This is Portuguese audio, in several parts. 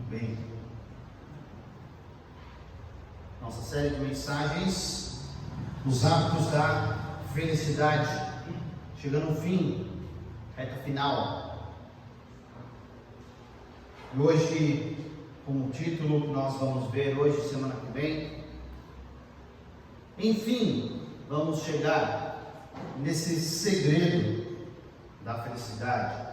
Bem, nossa série de mensagens, os hábitos da felicidade, chegando ao fim, reta final. E hoje, como título que nós vamos ver hoje, semana que vem, enfim, vamos chegar nesse segredo da felicidade.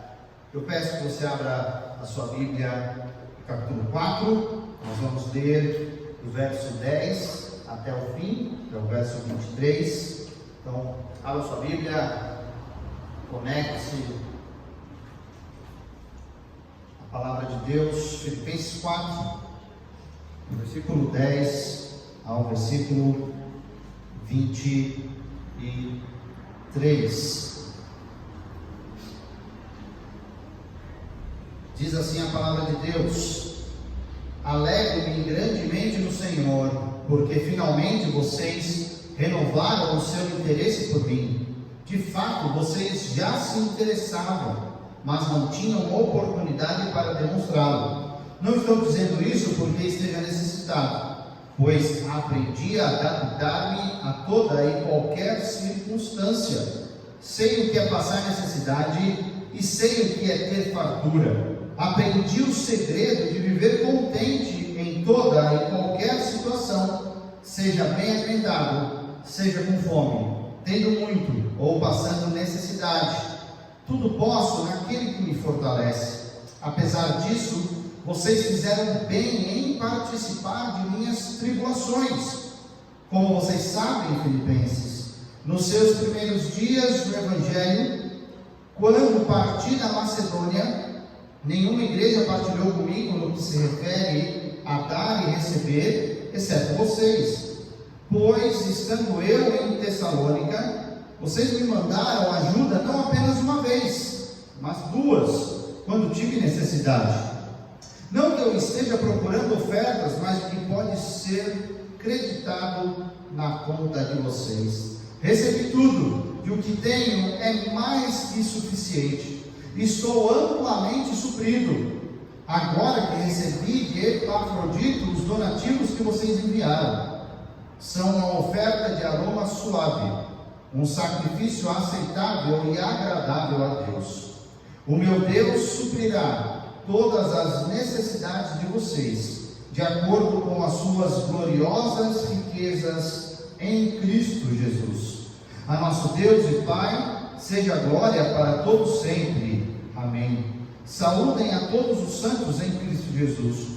Eu peço que você abra a sua Bíblia, capítulo 4, nós vamos ler do verso 10 até o fim, que é o verso 23. Então, abra a sua Bíblia, conecte-se a palavra de Deus, Filipenses 4, do versículo 10 ao versículo 23. Diz assim a palavra de Deus: alegro-me grandemente no Senhor, porque finalmente vocês renovaram o seu interesse por mim. De fato, vocês já se interessavam, mas não tinham oportunidade para demonstrá-lo. Não estou dizendo isso porque esteja necessitado, pois aprendi a adaptar-me a toda e qualquer circunstância. Sei o que é passar necessidade e sei o que é ter fartura. Aprendi o segredo de viver contente em toda e qualquer situação, seja bem alimentado, seja com fome, tendo muito ou passando necessidade. Tudo posso naquele que me fortalece. Apesar disso, vocês fizeram bem em participar de minhas tribulações. Como vocês sabem, Filipenses, nos seus primeiros dias do Evangelho, quando parti da Macedônia, nenhuma igreja partilhou comigo no que se refere a dar e receber, exceto vocês. Pois, estando eu em Tessalônica, vocês me mandaram ajuda não apenas uma vez, mas duas, quando tive necessidade. Não que eu esteja procurando ofertas, mas o que pode ser creditado na conta de vocês. Recebi tudo, e o que tenho é mais que suficiente. Estou amplamente suprido, agora que recebi de Epafrodito os donativos que vocês enviaram. São uma oferta de aroma suave, um sacrifício aceitável e agradável a Deus. O meu Deus suprirá todas as necessidades de vocês, de acordo com as suas gloriosas riquezas em Cristo Jesus. A nosso Deus e Pai seja glória para todos sempre. Amém. Saúdem a todos os santos em Cristo Jesus.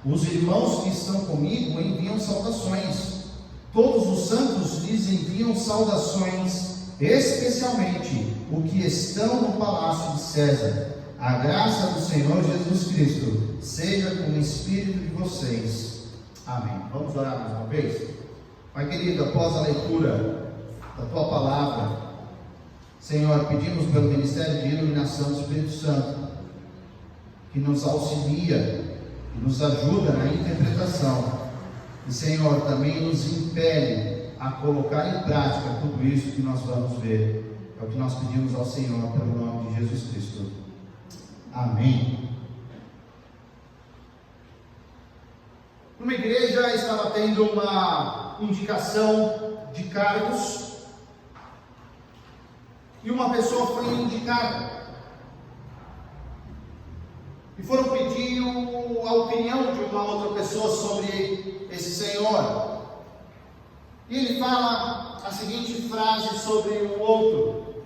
Os irmãos que estão comigo enviam saudações. Todos os santos lhes enviam saudações, especialmente os que estão no palácio de César. A graça do Senhor Jesus Cristo seja com o espírito de vocês. Amém. Vamos orar mais uma vez? Pai querido, após a leitura da Tua Palavra, Senhor, pedimos pelo ministério de iluminação do Espírito Santo, que nos auxilia, que nos ajuda na interpretação, e Senhor, também nos impele a colocar em prática tudo isso que nós vamos ver. É o que nós pedimos ao Senhor, pelo nome de Jesus Cristo. Amém. Uma igreja estava tendo uma indicação de cargos, e uma pessoa foi indicada, e foram pedir a opinião de uma outra pessoa sobre esse senhor, e ele fala a seguinte frase sobre o outro: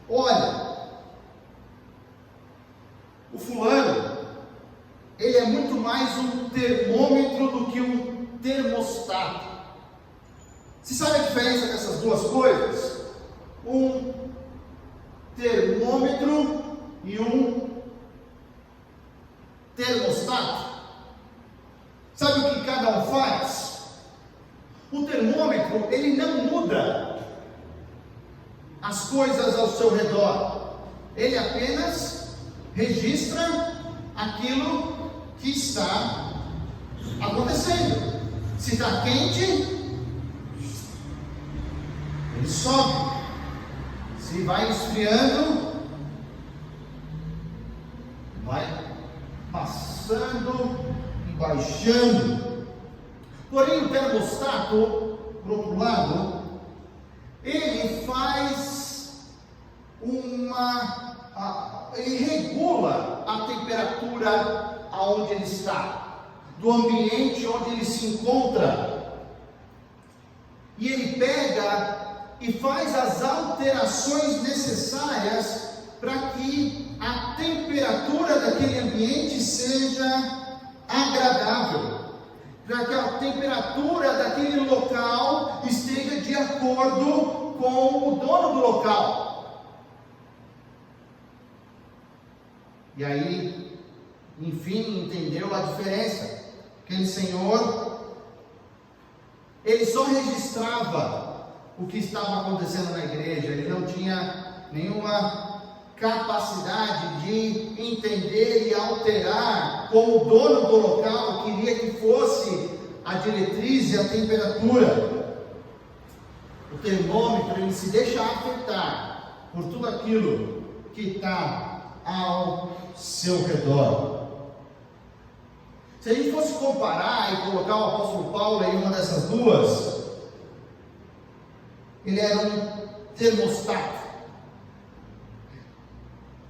olha, o fulano, ele é muito mais um termômetro do que um termostato. Você sabe a diferença dessas duas coisas? Um termômetro e um termostato. Sabe o que cada um faz? O termômetro, ele não muda as coisas ao seu redor, ele apenas registra aquilo que está acontecendo. Se está quente, ele sobe. Se vai esfriando, vai passando baixando. Porém, o termostato, por outro lado, ele ele regula a temperatura aonde ele está, do ambiente onde ele se encontra. E ele pega e faz as alterações necessárias para que a temperatura daquele ambiente seja agradável, para que a temperatura daquele local esteja de acordo com o dono do local. E aí, enfim, entendeu a diferença. Aquele senhor, ele só registrava o que estava acontecendo na igreja, ele não tinha nenhuma capacidade de entender e alterar como o dono do local queria que fosse a diretriz e a temperatura. O termômetro, ele se deixa afetar por tudo aquilo que está ao seu redor. Se a gente fosse comparar e colocar o apóstolo Paulo em uma dessas duas, ele era um termostato.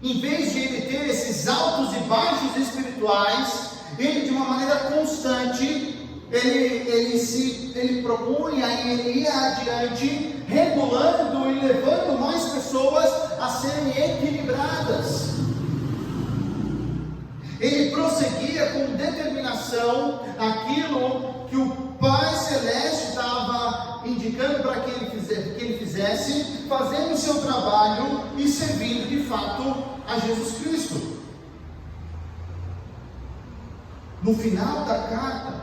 Em vez de ele ter esses altos e baixos espirituais, ele de uma maneira constante, ele propunha e ele ia adiante, regulando e levando mais pessoas a serem equilibradas. Ele prosseguia com determinação aquilo que o Pai Celeste estava indicando para que ele fizesse, fazendo o seu trabalho e servindo de fato a Jesus Cristo. No final da carta,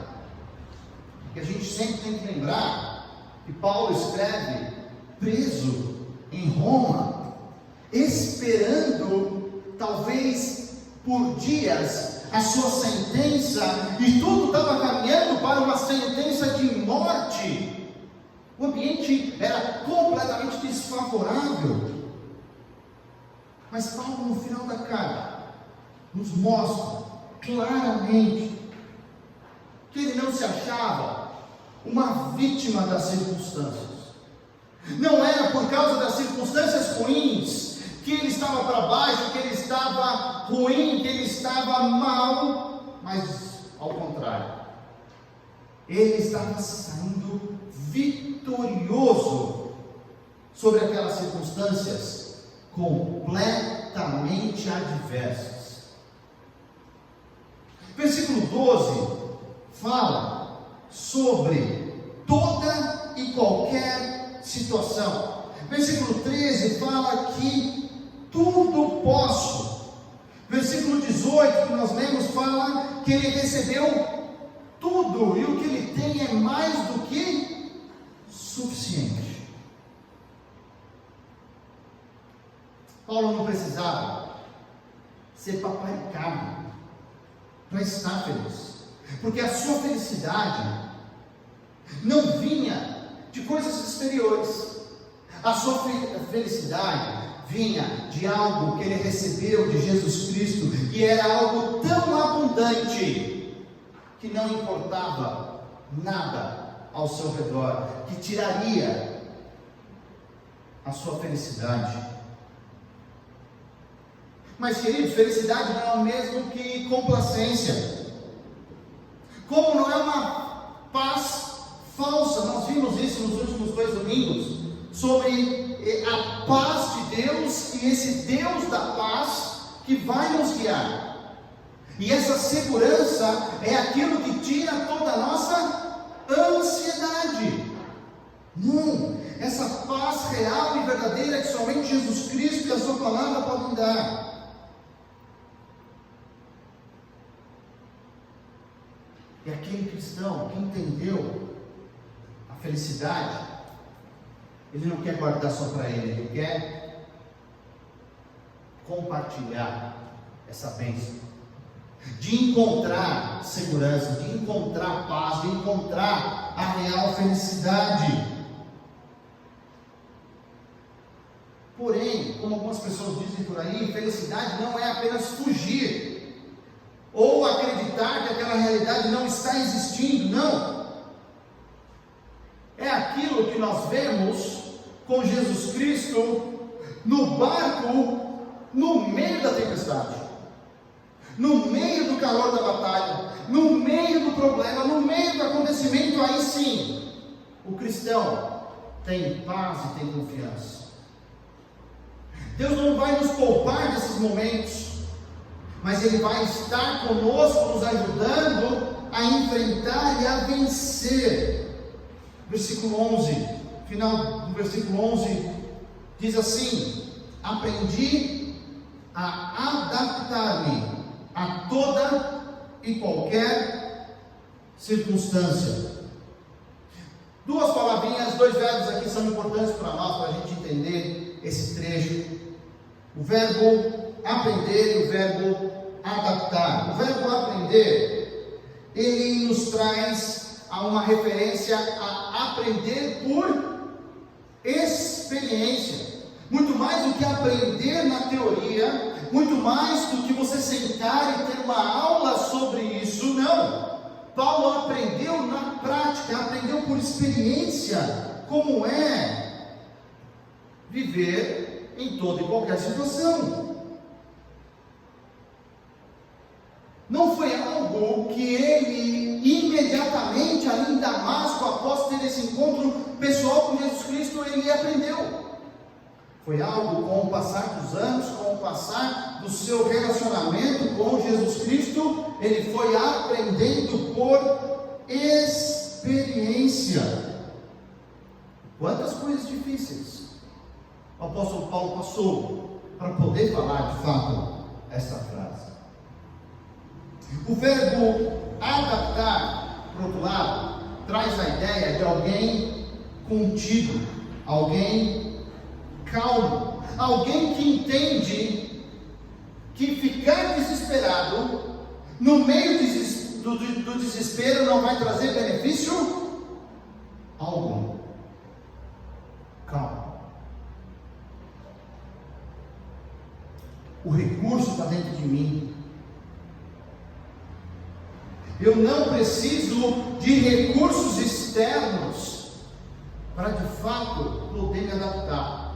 que a gente sempre tem que lembrar, que Paulo escreve preso em Roma, esperando talvez por dias a sua sentença, e tudo estava caminhando para uma sentença de morte. O ambiente era completamente desfavorável. Mas Paulo, no final da carta, nos mostra claramente que ele não se achava uma vítima das circunstâncias. Não era por causa das circunstâncias ruins que ele estava para baixo, que ele estava ruim, que ele estava mal, mas ao contrário, ele estava saindo vitorioso sobre aquelas circunstâncias completamente adversas. Versículo 12 fala sobre toda e qualquer situação. Versículo 13 fala que tudo posso. Versículo 18 que nós lemos fala que ele recebeu tudo, e o que ele tem é mais do que suficiente. Paulo não precisava ser paparicado para estar feliz, porque a sua felicidade não vinha de coisas exteriores. A sua felicidade vinha de algo que ele recebeu de Jesus Cristo, e era algo tão abundante que não importava nada ao seu redor, que tiraria a sua felicidade. Mas, queridos, felicidade não é o mesmo que complacência. Como não é uma paz falsa, nós vimos isso nos últimos 2 domingos, sobre a paz de Deus e esse Deus da paz que vai nos guiar. E essa segurança é aquilo que tira toda a nossa ansiedade. Não, essa paz real e verdadeira que somente Jesus Cristo e a sua palavra podem dar. E aquele cristão que entendeu a felicidade, ele não quer guardar só para ele quer compartilhar essa bênção, de encontrar segurança, de encontrar paz, de encontrar a real felicidade. Porém, como algumas pessoas dizem por aí, felicidade não é apenas fugir, ou acreditar que aquela realidade não está existindo, não. É aquilo que nós vemos com Jesus Cristo no barco, no meio da tempestade, no meio do calor da batalha, no meio do problema, no meio do acontecimento. Aí sim, o cristão tem paz e tem confiança. Deus não vai nos poupar desses momentos, mas Ele vai estar conosco, nos ajudando a enfrentar e a vencer. Versículo 11, final do versículo 11, diz assim: aprendi a adaptar-me a toda e qualquer circunstância. Duas palavrinhas, dois verbos aqui são importantes para nós, para a gente entender esse trecho. O verbo aprender e o verbo adaptar. O verbo aprender, ele nos traz a uma referência a aprender por experiência. Muito mais do que aprender na teoria, muito mais do que você sentar e ter uma aula sobre isso, não. Paulo aprendeu na prática, aprendeu por experiência como é viver em toda e qualquer situação. Não foi algo que ele imediatamente ali em Damasco, após ter esse encontro pessoal com Jesus Cristo, ele aprendeu. Foi algo com o passar dos anos, com o passar do seu relacionamento com Jesus Cristo, ele foi aprendendo por experiência. Quantas coisas difíceis o apóstolo Paulo passou para poder falar de fato esta frase. O verbo adaptar, por outro lado, traz a ideia de alguém contido, alguém calmo, alguém que entende que ficar desesperado no meio do desespero não vai trazer benefício algum. Calma. O recurso está dentro de mim. Eu não preciso de recursos externos para de fato poder me adaptar.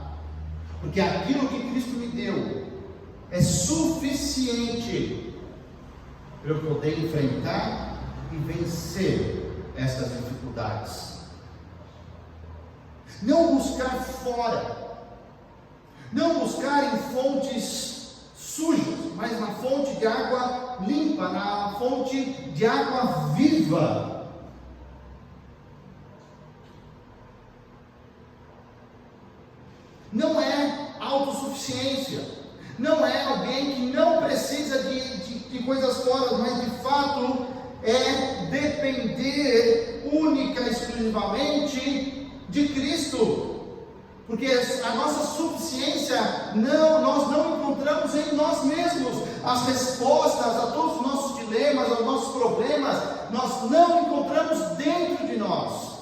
Porque aquilo que Cristo me deu é suficiente para eu poder enfrentar e vencer estas dificuldades. Não buscar fora, não buscar em fontes sujas, mas na fonte de água limpa, na fonte de água viva. Não é autossuficiência, não é alguém que não precisa de coisas fora, mas de fato é depender única e exclusivamente de Cristo, porque a nossa suficiência, nós não encontramos em nós mesmos as respostas a todos os nossos dilemas, aos nossos problemas, nós não encontramos dentro de nós,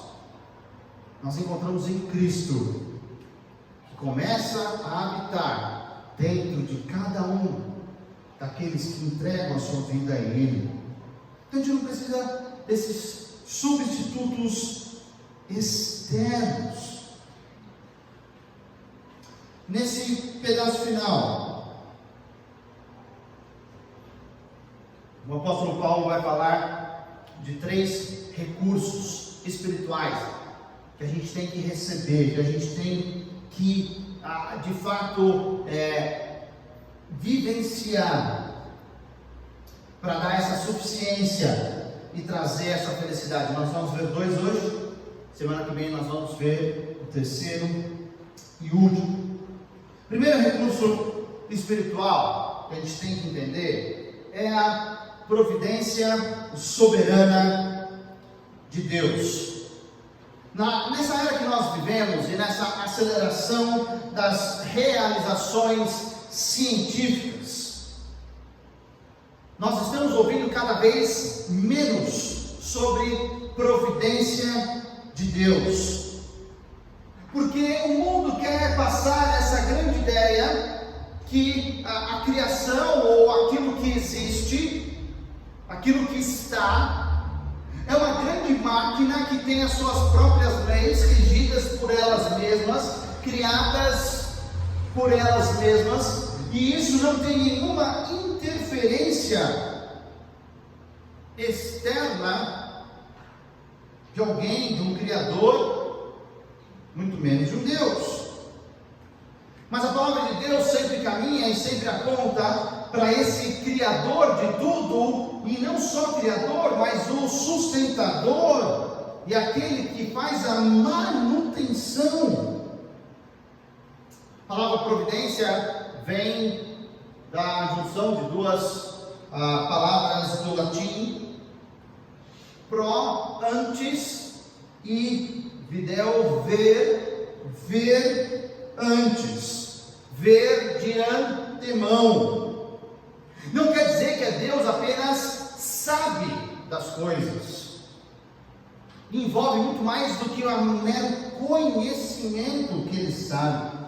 nós encontramos em Cristo. Começa a habitar dentro de cada um daqueles que entregam a sua vida a Ele. Então a gente não precisa desses substitutos externos. Nesse pedaço final, o apóstolo Paulo vai falar de 3 recursos espirituais que a gente tem que receber, que a gente tem que de fato vivenciar para dar essa suficiência e trazer essa felicidade. Nós vamos ver 2 hoje, semana que vem nós vamos ver o 3º e último. Primeiro recurso espiritual que a gente tem que entender é a providência soberana de Deus. Nessa era que nós vivemos e nessa aceleração das realizações científicas, nós estamos ouvindo cada vez menos sobre providência de Deus, porque o mundo quer passar essa grande ideia que a criação ou aquilo que existe aquilo que está, é uma grande máquina que tem as suas próprias leis, regidas por elas mesmas, criadas por elas mesmas, e isso não tem nenhuma interferência externa de alguém, de um Criador, muito menos de um Deus. Mas a palavra de Deus sempre caminha e sempre aponta para esse Criador de tudo, e não só Criador, mas o sustentador e aquele que faz a manutenção. A palavra providência vem da junção de duas palavras do latim, pro, antes, e videl, ver antes, ver de antemão. Não quer dizer que Deus apenas sabe das coisas. Envolve muito mais do que o mero conhecimento que Ele sabe.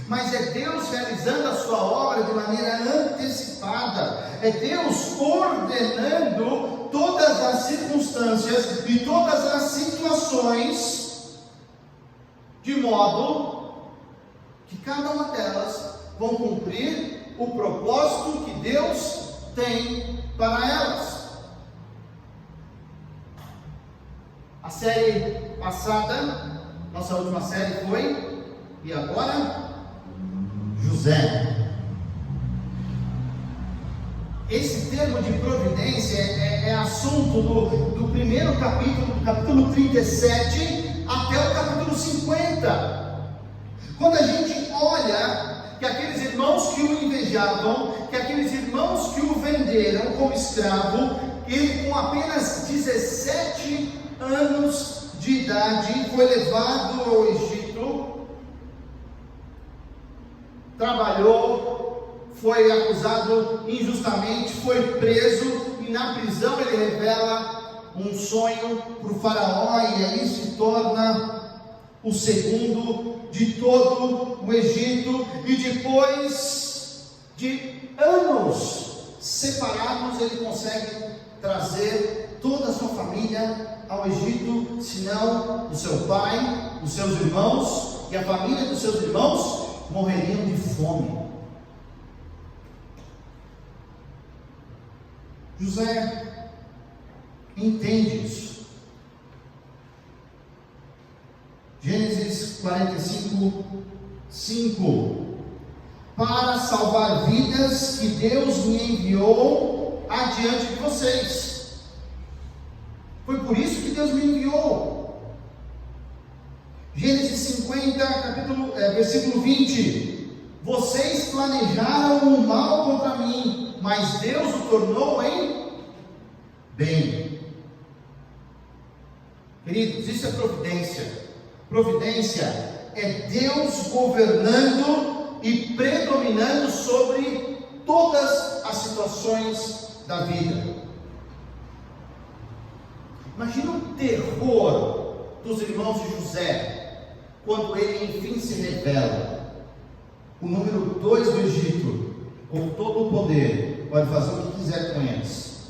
Mas é Deus realizando a sua obra de maneira antecipada. É Deus ordenando todas as circunstâncias e todas as situações, de modo que cada uma delas vão cumprir o propósito que Deus tem para elas. A série passada, nossa última série foi, e agora, José. Esse termo de providência é assunto do primeiro capítulo, do capítulo 37 até o capítulo 50. Quando a gente olha que aqueles irmãos que o invejavam, que aqueles irmãos que o venderam como escravo, ele com apenas 17 anos de idade foi levado ao Egito, trabalhou, foi acusado injustamente, foi preso, e na prisão ele revela um sonho para o faraó, e aí se torna o segundo de todo o Egito, e depois de anos separados, ele consegue trazer toda a sua família ao Egito, senão o seu pai, os seus irmãos e a família dos seus irmãos morreriam de fome. José entende isso. Gênesis 45, 5: para salvar vidas que Deus me enviou adiante de vocês. Foi por isso que Deus me enviou. Gênesis 50, versículo 20: vocês planejaram o mal contra mim, mas Deus o tornou em bem. Queridos, isso é providência. Providência é Deus governando e predominando sobre todas as situações da vida. Imagina o terror dos irmãos de José quando ele enfim se revela. O número 2 do Egito, com todo o poder, pode fazer o que quiser com eles.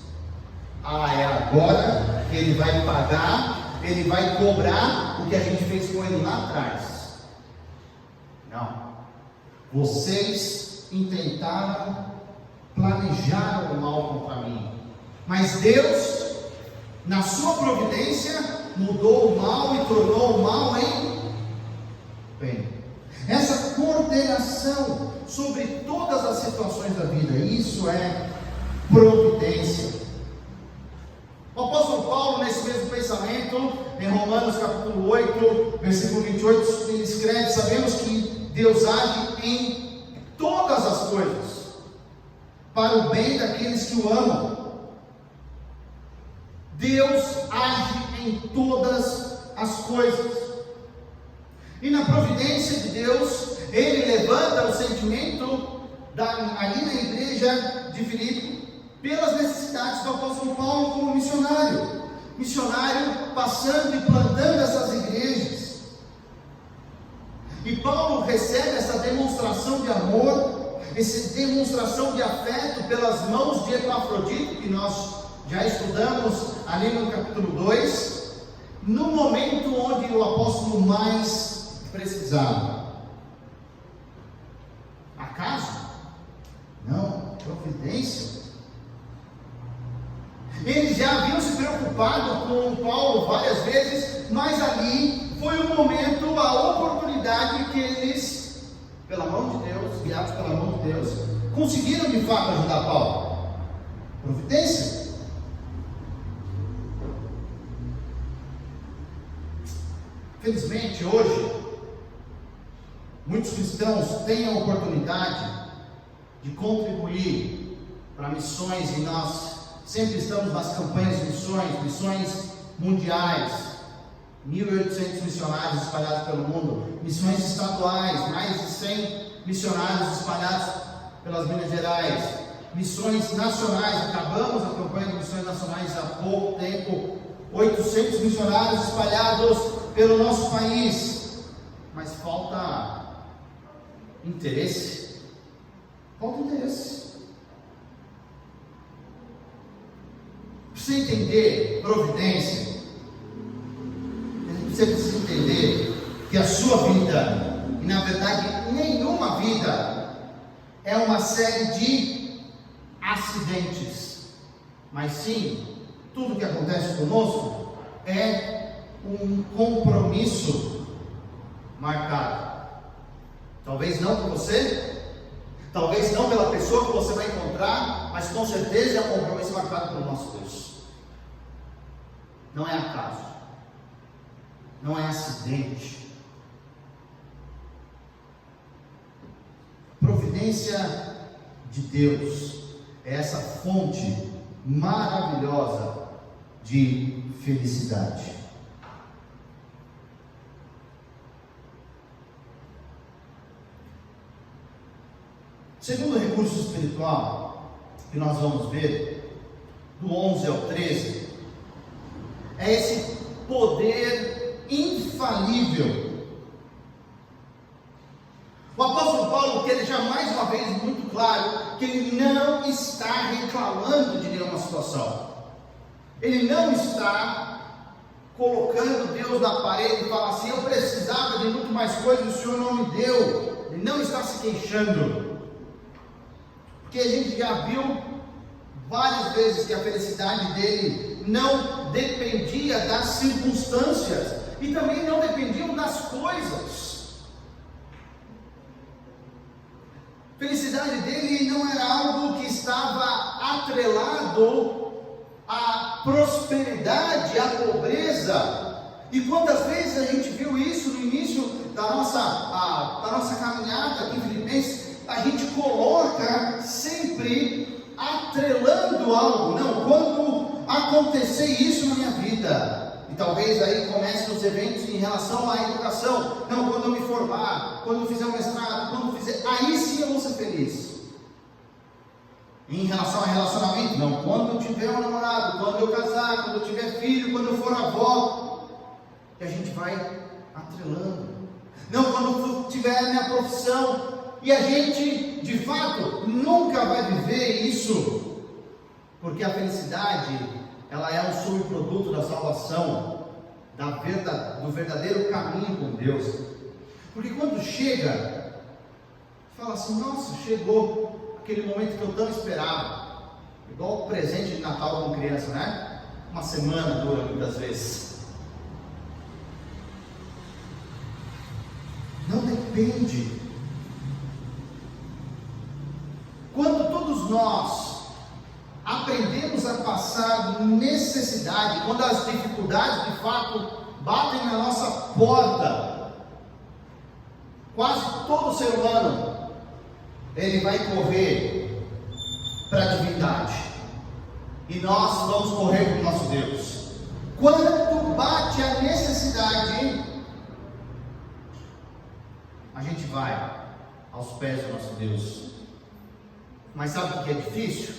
É agora que ele vai pagar, ele vai cobrar o que a gente fez com ele lá atrás. Não. Vocês intentaram, planejaram o mal contra mim, mas Deus, na sua providência, mudou o mal e tornou o mal em bem. Essa coordenação sobre todas as situações da vida, isso é providência. O apóstolo Paulo, nesse mesmo pensamento, em Romanos capítulo 8, versículo 28, ele escreve: sabemos que Deus age em todas as coisas, para o bem daqueles que o amam. Deus age em todas as coisas. E na providência de Deus, Ele levanta o sentimento ali na igreja de Filipe, pelas necessidades do apóstolo Paulo como missionário passando e plantando essas igrejas. E Paulo recebe essa demonstração de amor, essa demonstração de afeto pelas mãos de Epafrodito, que nós já estudamos ali no capítulo 2, no momento onde o apóstolo mais precisava. Acaso? Não, providência. Eles já haviam se preocupado com Paulo várias vezes, mas ali foi o momento, a oportunidade que eles, pela mão de Deus, guiados pela mão de Deus, conseguiram de fato ajudar Paulo. Providência. Felizmente hoje, muitos cristãos têm a oportunidade de contribuir para missões, e nós sempre estamos nas campanhas de missões mundiais, 1.800 missionários espalhados pelo mundo, missões estaduais, mais de 100 missionários espalhados pelas Minas Gerais, missões nacionais, acabamos a campanha de missões nacionais há pouco tempo, 800 missionários espalhados pelo nosso país, mas falta interesse. Falta interesse. Para você entender providência, você precisa entender que a sua vida, e na verdade nenhuma vida, é uma série de acidentes, mas sim, tudo que acontece conosco é um compromisso marcado. Talvez não por você, talvez não pela pessoa que você vai encontrar, mas com certeza é um compromisso marcado pelo nosso Deus. Não é acaso, não é acidente. Providência de Deus é essa fonte maravilhosa de felicidade. Segundo recurso espiritual que nós vamos ver, do 11 ao 13, é esse poder infalível. O apóstolo Paulo quer deixar mais uma vez muito claro que ele não está reclamando de nenhuma situação. Ele não está colocando Deus na parede e fala assim: eu precisava de muito mais coisas, o Senhor não me deu. Ele não está se queixando, porque a gente já viu várias vezes que a felicidade dele não dependia das circunstâncias e também não dependiam das coisas. A felicidade dele não era algo que estava atrelado à prosperidade, à pobreza. E quantas vezes a gente viu isso no início da nossa caminhada aqui em Filipenses? A gente coloca sempre atrelando algo. Não, quando acontecer isso na minha vida, e talvez aí comecem os eventos em relação à educação. Não, quando eu me formar, quando eu fizer um mestrado, quando eu fizer, aí sim eu vou ser feliz. Em relação a relacionamento, não, quando eu tiver um namorado, quando eu casar, quando eu tiver filho, quando eu for avó, e a gente vai atrelando. Não, quando eu tiver a minha profissão, e a gente, de fato, nunca vai viver isso, porque a felicidade, ela é um subproduto da salvação, do verdadeiro caminho com Deus. Porque quando chega, fala assim: nossa, chegou aquele momento que eu tanto esperava. Igual o presente de Natal com criança, né? Uma semana dura muitas vezes. Não depende. Quando todos nós aprendemos a passar necessidade, quando as dificuldades de fato batem na nossa porta, quase todo ser humano, ele vai correr para a divindade, e nós vamos correr para o nosso Deus. Quando bate a necessidade, a gente vai aos pés do nosso Deus. Mas sabe o que é difícil?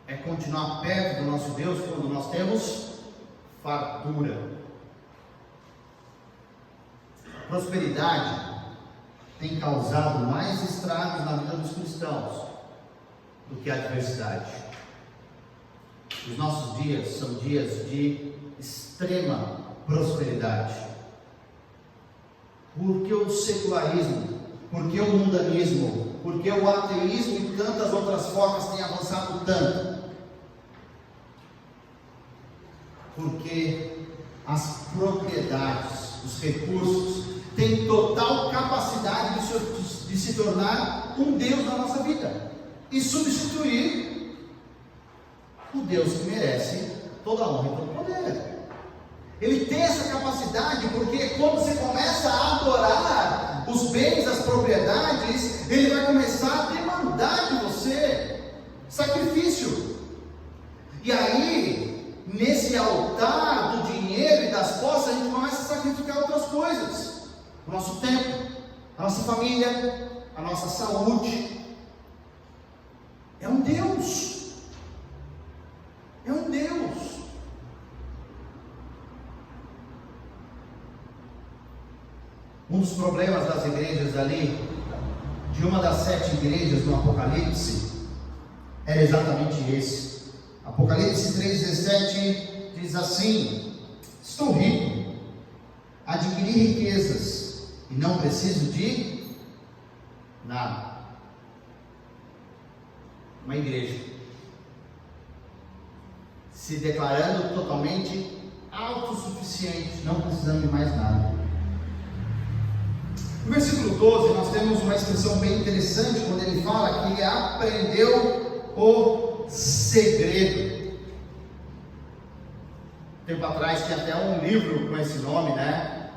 É continuar perto do nosso Deus quando nós temos fartura. Prosperidade tem causado mais estragos na vida dos cristãos do que a adversidade. Os nossos dias são dias de extrema prosperidade. Porque o secularismo, porque o mundanismo, porque o ateísmo e tantas outras formas têm avançado tanto? Porque as propriedades, os recursos, têm total capacidade de se tornar um Deus na nossa vida e substituir o Deus que merece toda a honra e todo o poder. Ele tem essa capacidade porque quando você começa a adorar os bens, as propriedades, ele vai começar a demandar de você sacrifício. E aí, nesse altar do dinheiro e das posses, a gente começa a sacrificar outras coisas. O nosso tempo, a nossa família, a nossa saúde. É um Deus. É um Deus. Um dos problemas das igrejas ali, de uma das 7 igrejas no Apocalipse, era exatamente esse. Apocalipse 3,17 diz assim: estou rico, adquiri riquezas e não preciso de nada. Uma igreja se declarando totalmente autossuficiente, não precisando de mais nada. No versículo 12, nós temos uma expressão bem interessante, quando ele fala que ele aprendeu o segredo. Tempo atrás tinha até um livro com esse nome, né?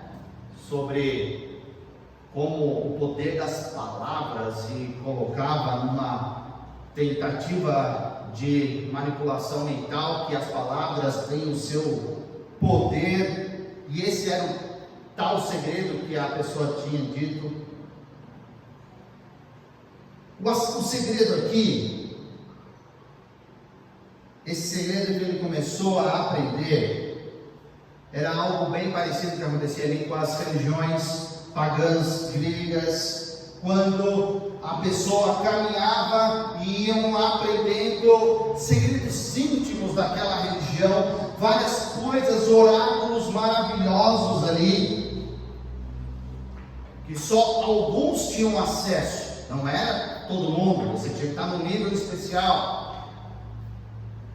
Sobre como o poder das palavras, e colocava numa tentativa de manipulação mental que as palavras têm o seu poder, e esse era o tal segredo que a pessoa tinha dito. O segredo aqui, esse segredo que ele começou a aprender, era algo bem parecido que acontecia ali com as religiões pagãs gregas, quando a pessoa caminhava e iam aprendendo segredos íntimos daquela religião, várias coisas, oráculos maravilhosos ali, que só alguns tinham acesso, não era todo mundo, você tinha que estar num nível especial.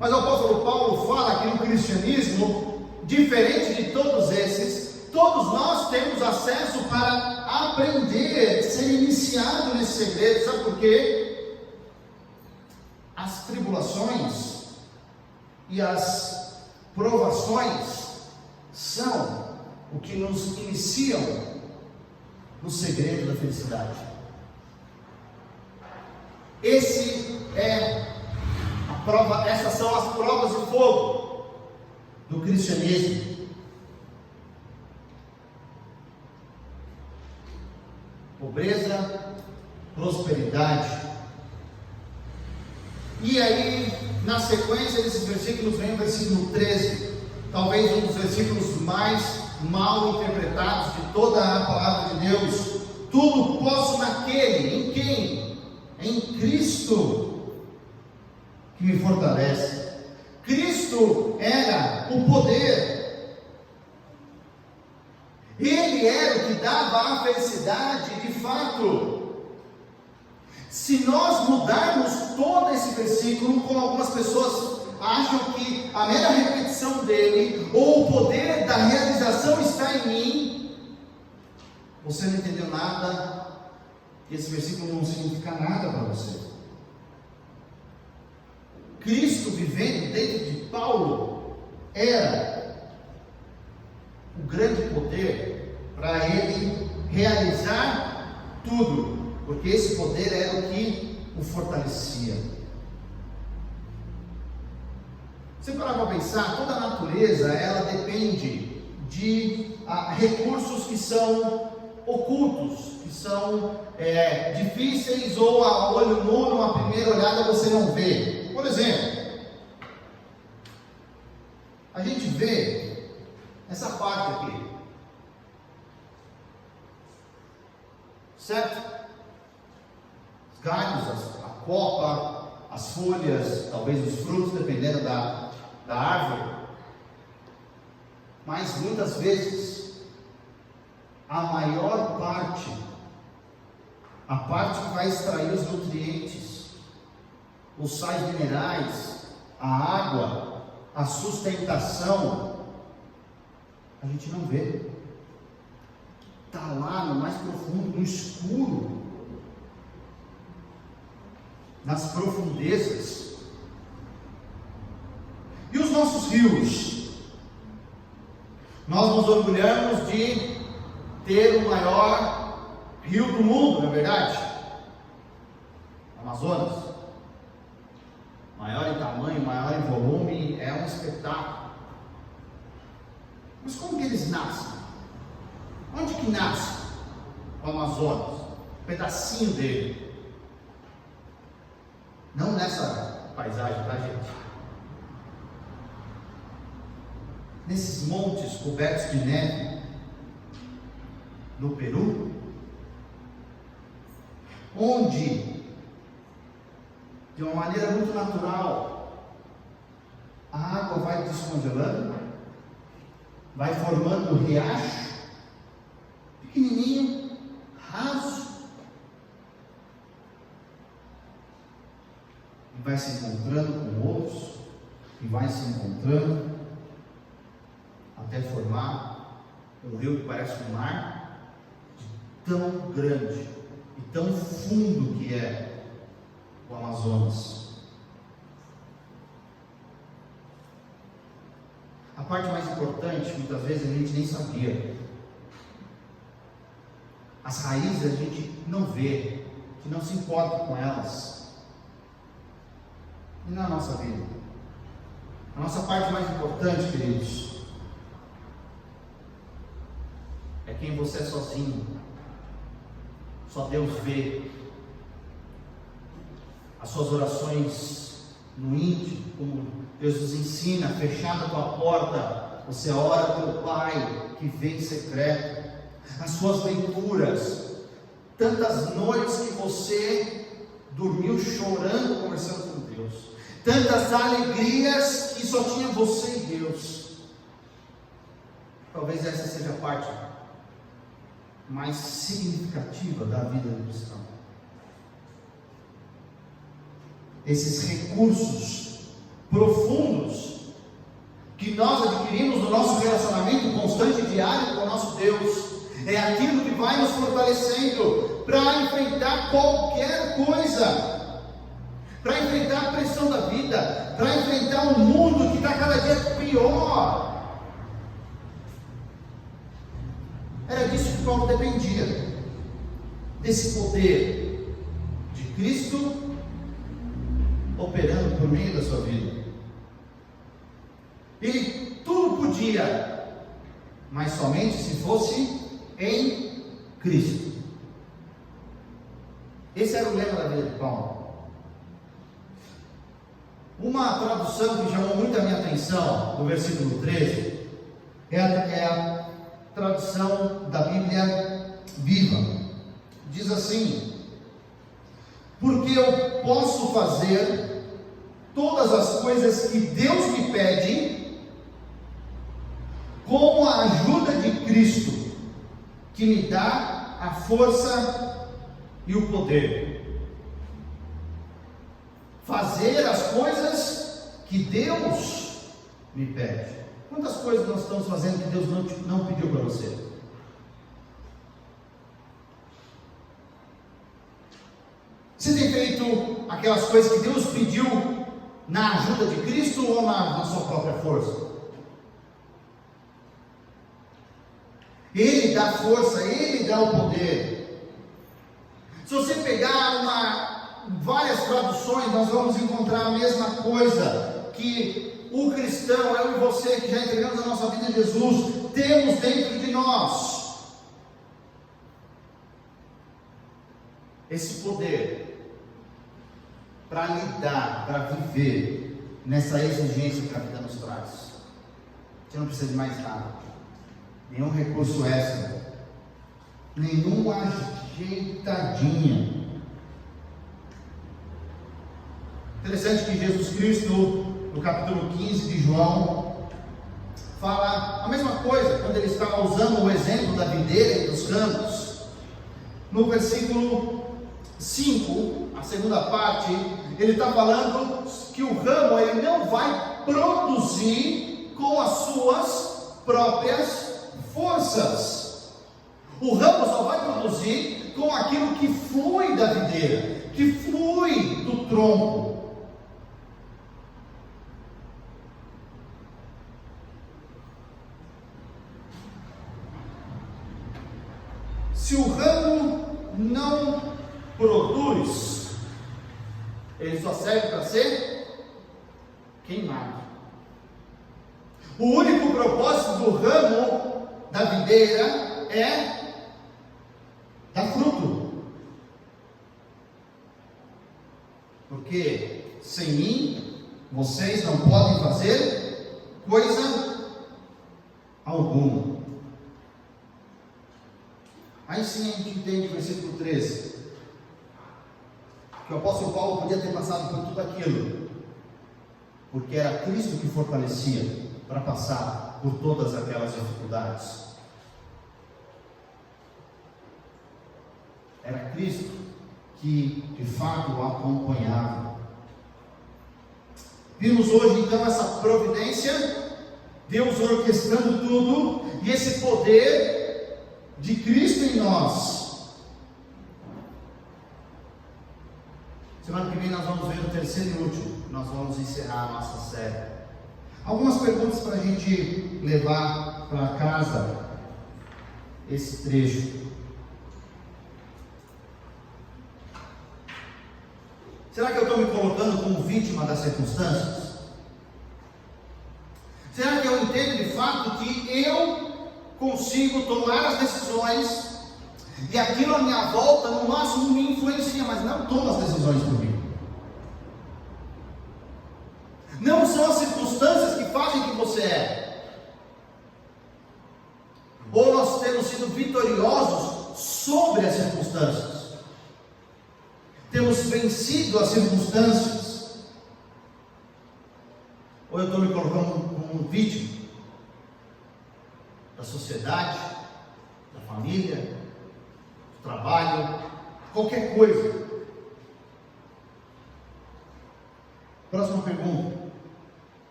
Mas o apóstolo Paulo fala que no cristianismo, diferente de todos esses, todos nós temos acesso para aprender, ser iniciado nesse segredo. Sabe por quê? As tribulações e as provações são o que nos iniciam no segredo da felicidade. Essas são as provas de fogo do cristianismo. Pobreza, prosperidade. E aí, na sequência desses versículos, vem o versículo 13, talvez um dos versículos mais mal interpretados de toda a palavra de Deus. Tudo posso naquele, em quem? Em Cristo, que me fortalece. Cristo era o poder, Ele era o que dava a felicidade de fato. Se nós mudarmos todo esse versículo, como algumas pessoas acham que a mera repetição dele, ou o poder da realização está em mim, você não entendeu nada, esse versículo não significa nada para você. Cristo vivendo dentro de Paulo era o grande poder para ele realizar tudo, porque esse poder era o que o fortalecia. Você parar para pensar, toda a natureza ela depende de recursos que são ocultos, que são difíceis, ou a olho nu, numa primeira olhada você não vê. Por exemplo, a gente vê essa parte aqui, certo? Os galhos, a copa, as folhas, talvez os frutos, dependendo da árvore, mas muitas vezes a maior parte, a parte que vai extrair os nutrientes, os sais minerais, a água, a sustentação, a gente não vê. Está lá no mais profundo, no escuro, nas profundezas. E os nossos rios? Nós nos orgulhamos de ter o maior rio do mundo, não é verdade? Amazonas. Maior em tamanho, maior em volume, é um espetáculo. Mas como que eles nascem? Onde que nasce o Amazonas? Um pedacinho dele. Não nessa paisagem, tá, gente? Nesses montes cobertos de neve no Peru, onde, de uma maneira muito natural, a água vai descongelando, vai formando um riacho pequenininho, raso, e vai se encontrando com outros, e vai se encontrando até formar um rio que parece um mar, de tão grande e tão fundo que é o Amazonas. A parte mais importante, muitas vezes a gente nem sabia. As raízes a gente não vê, que não se importa com elas. E na nossa vida? A nossa parte mais importante, queridos, é quem você é sozinho. Só Deus vê. As suas orações no íntimo, como Deus nos ensina, fechada a tua porta, você ora pelo Pai que vem em secreto. As suas leituras, tantas noites que você dormiu chorando, conversando com Deus, tantas alegrias que só tinha você e Deus. Talvez essa seja a parte mais significativa da vida do cristão. Esses recursos profundos que nós adquirimos no nosso relacionamento constante e diário com o nosso Deus, é aquilo que vai nos fortalecendo para enfrentar qualquer coisa, para enfrentar a pressão da vida, para enfrentar um mundo que está cada dia pior. Era disso que Paulo dependia, desse poder de Cristo operando por meio da sua vida. Ele tudo podia, mas somente se fosse em Cristo. Esse era o lema da vida de Paulo. Uma tradução que chamou muito a minha atenção, no versículo 13, é a tradução da Bíblia Viva. Diz assim: porque eu posso fazer todas as coisas que Deus me pede, com a ajuda de Cristo, que me dá a força e o poder. Fazer as coisas que Deus me pede. Quantas coisas nós estamos fazendo que Deus não pediu para você? Você tem feito aquelas coisas que Deus pediu na ajuda de Cristo ou na sua própria força? Ele dá força, Ele dá o poder. Se você pegar várias traduções, nós vamos encontrar a mesma coisa, que o cristão, eu e você que já entregamos a nossa vida a Jesus, temos dentro de nós esse poder para lidar, para viver nessa exigência que a vida nos traz. Você não precisa de mais nada, nenhum recurso extra, nenhuma ajeitadinha. Interessante que Jesus Cristo, no capítulo 15 de João, fala a mesma coisa, quando ele estava usando o exemplo da videira e dos ramos. No versículo 5, a segunda parte, ele está falando que o ramo ele não vai produzir com as suas próprias forças. O ramo só vai produzir com aquilo que flui da videira, que flui do tronco. Se o ramo não produz, ele só serve para ser queimado. O único propósito do ramo da videira é dar fruto. Porque sem mim, vocês não podem fazer coisa alguma. Aí sim a gente entende o versículo 13, que o apóstolo Paulo podia ter passado por tudo aquilo, porque era Cristo que fortalecia para passar por todas aquelas dificuldades. Era Cristo que de fato o acompanhava. Vimos hoje então essa providência, Deus orquestrando tudo, e esse poder de Cristo em nós. Semana que vem nós vamos ver o terceiro e último. Nós vamos encerrar a nossa série. Algumas perguntas para a gente levar para casa esse trecho. Será que eu estou me colocando como vítima das circunstâncias? Será que eu entendo de fato que eu consigo tomar as decisões e aquilo à minha volta no máximo me influencia, mas não toma as decisões por mim? Não são as circunstâncias que fazem que você é. Ou nós temos sido vitoriosos sobre as circunstâncias, temos vencido as circunstâncias, ou eu estou me colocando como vítima da sociedade, da família, do trabalho, qualquer coisa. Próxima pergunta.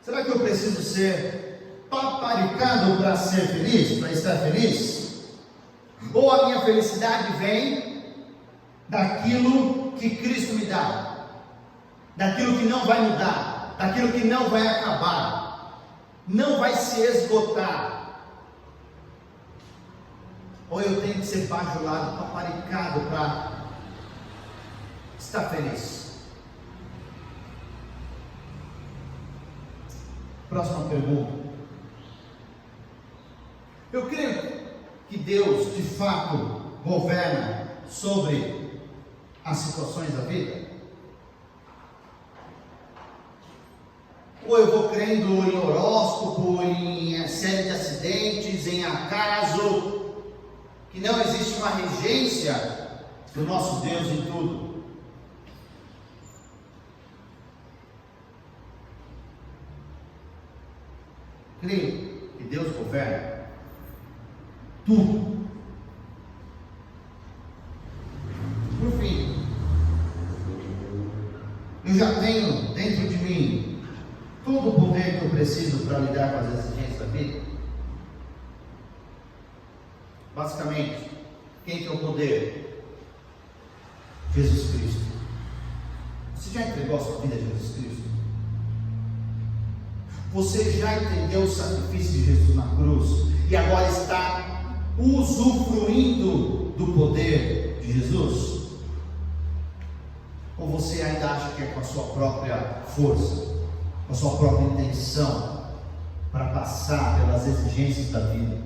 Será que eu preciso ser paparicado para ser feliz, para estar feliz? Ou a minha felicidade vem daquilo que Cristo me dá, daquilo que não vai mudar, daquilo que não vai acabar, não vai se esgotar? Ou eu tenho que ser bajulado, paparicado para estar feliz? Próxima pergunta. Eu creio que Deus de fato governa sobre as situações da vida? Ou eu vou crendo em horóscopo, em série de acidentes, em acaso, que não existe uma regência do nosso Deus em tudo? Creio que Deus governa tudo. Por fim, eu já tenho dentro de mim todo o poder que eu preciso para lidar com as exigências da vida? Basicamente, quem tem o poder? Jesus Cristo. Você já entregou a sua vida a Jesus Cristo? Você já entendeu o sacrifício de Jesus na cruz e agora está usufruindo do poder de Jesus? Ou você ainda acha que é com a sua própria força, com a sua própria intenção, para passar pelas exigências da vida?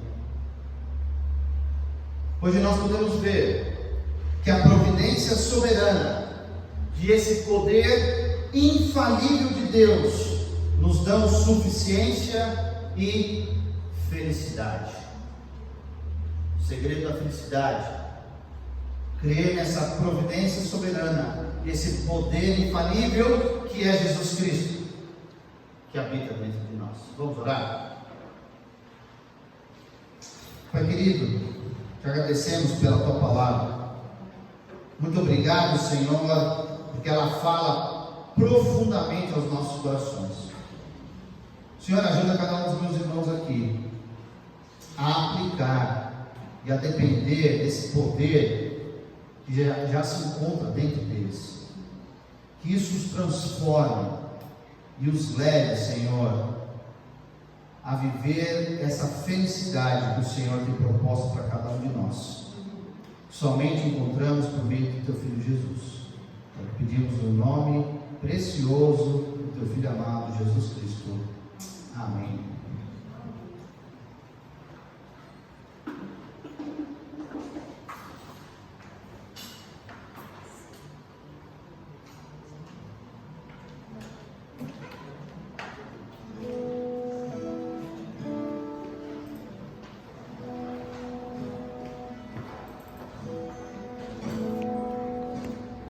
Hoje nós podemos ver que a providência soberana e esse poder infalível de Deus nos dão suficiência e felicidade. O segredo da felicidade Crer nessa providência soberana, esse poder infalível que é Jesus Cristo, que habita dentro de nós. Vamos orar? Pai querido, te agradecemos pela tua palavra. Muito obrigado, Senhor, porque ela fala profundamente aos nossos corações. Senhor, ajuda cada um dos meus irmãos aqui a aplicar e a depender desse poder que já se encontra dentro deles. Que isso os transforme e os leve, Senhor, a viver essa felicidade que o Senhor tem proposto para cada um de nós. Somente encontramos por meio do Teu Filho Jesus. Pedimos no nome precioso do Teu Filho amado, Jesus Cristo. Amém.